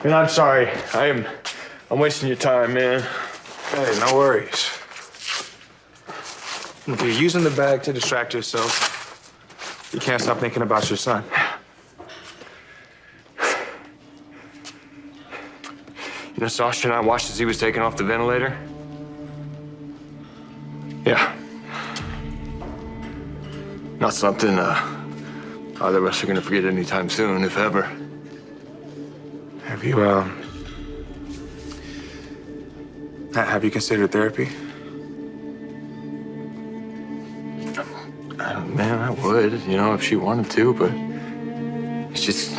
Man, I'm sorry. I'm wasting your time, man. Hey, no worries. If you're using the bag to distract yourself, you can't stop thinking about your son. You know, Sasha and I watched as he was taken off the ventilator. Yeah. Not something either of us are gonna forget anytime soon, if ever. Have you considered therapy? Man, I would, you know, if she wanted to, but she just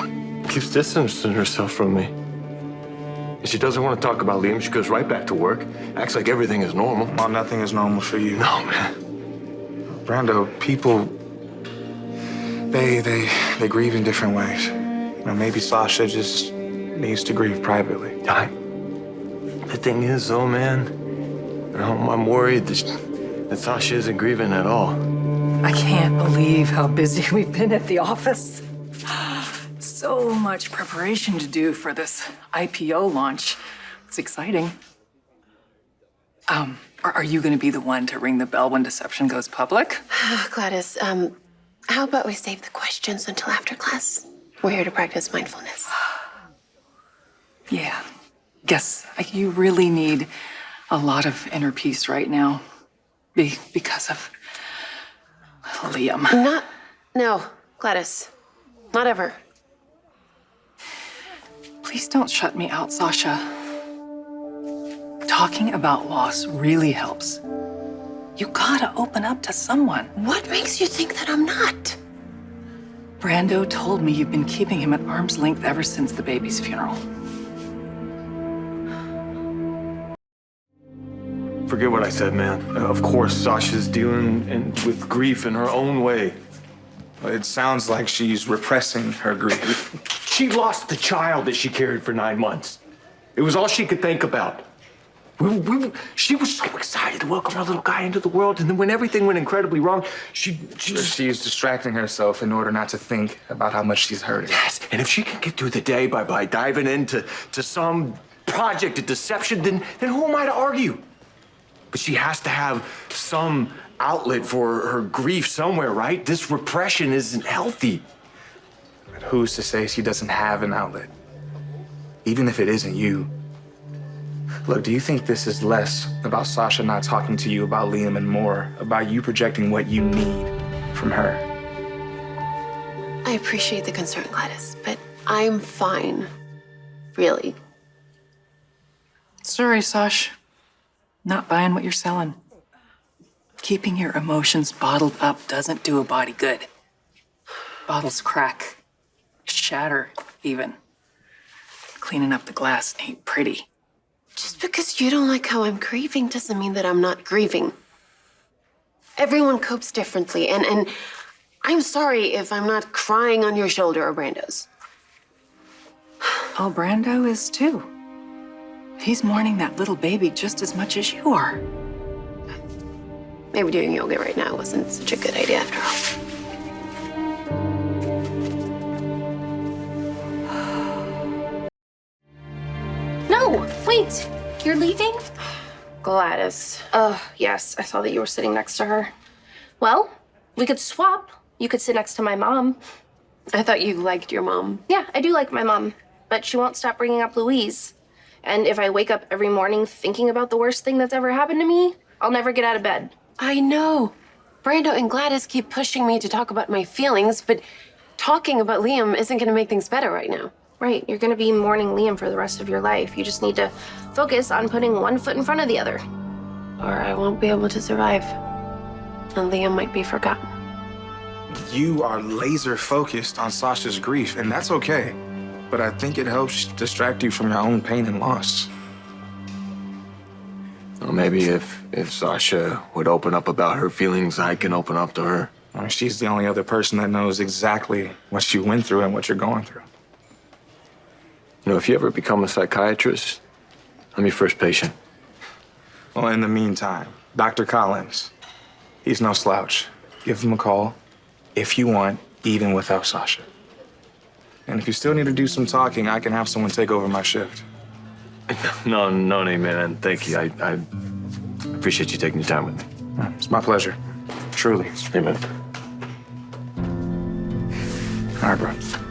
keeps distancing herself from me. And she doesn't want to talk about Liam. She goes right back to work, acts like everything is normal. Well, nothing is normal for you. No, man. Brando, people, they grieve in different ways. You know, maybe Sasha just needs to grieve privately. The thing is, though, man, I'm worried that Sasha isn't grieving at all. I can't believe how busy we've been at the office. So much preparation to do for this IPO launch. It's exciting. Are you going to be the one to ring the bell when deception goes public? Gladys, how about we save the questions until after class? We're here to practice mindfulness. Yeah. Guess you really need a lot of inner peace right now because of Liam. No, Gladys. Not ever. Please don't shut me out, Sasha. Talking about loss really helps. You gotta open up to someone. What makes you think that I'm not? Brando told me you've been keeping him at arm's length ever since the baby's funeral. Forget what I said, man. Of course, Sasha's dealing with grief in her own way. It sounds like she's repressing her grief. She lost the child that she carried for 9 months. It was all she could think about. She was so excited to welcome our little guy into the world, and then when everything went incredibly wrong, she's distracting herself in order not to think about how much she's hurting. Yes, and if she can get through the day by diving into some project of deception, then who am I to argue? But she has to have some outlet for her grief somewhere, right? This repression isn't healthy. But who's to say she doesn't have an outlet? Even if it isn't you. Look, do you think this is less about Sasha not talking to you about Liam and more about you projecting what you need from her? I appreciate the concern, Gladys, but I'm fine. Really. Sorry, Sash. Not buying what you're selling. Keeping your emotions bottled up doesn't do a body good. Bottles crack, shatter even. Cleaning up the glass ain't pretty. Just because you don't like how I'm grieving doesn't mean that I'm not grieving. Everyone copes differently, and I'm sorry if I'm not crying on your shoulder or Brando's. Oh, Brando is too. He's mourning that little baby just as much as you are. Maybe doing yoga right now wasn't such a good idea after all. No, wait. You're leaving? Gladys. Yes, I saw that you were sitting next to her. Well, we could swap. You could sit next to my mom. I thought you liked your mom. Yeah, I do like my mom, but she won't stop bringing up Louise. And if I wake up every morning thinking about the worst thing that's ever happened to me, I'll never get out of bed. I know. Brando and Gladys keep pushing me to talk about my feelings, but talking about Liam isn't going to make things better right now. Right, you're gonna be mourning Liam for the rest of your life. You just need to focus on putting one foot in front of the other. Or I won't be able to survive. And Liam might be forgotten. You are laser focused on Sasha's grief, and that's okay. But I think it helps distract you from your own pain and loss. Well, maybe if Sasha would open up about her feelings, I can open up to her. I mean, she's the only other person that knows exactly what you went through and what you're going through. You know, if you ever become a psychiatrist, I'm your first patient. Well, in the meantime, Dr. Collins, he's no slouch. Give him a call if you want, even without Sasha. And if you still need to do some talking, I can have someone take over my shift. No, man. Thank you. I appreciate you taking your time with me. It's my pleasure. Truly. Amen. All right, bro.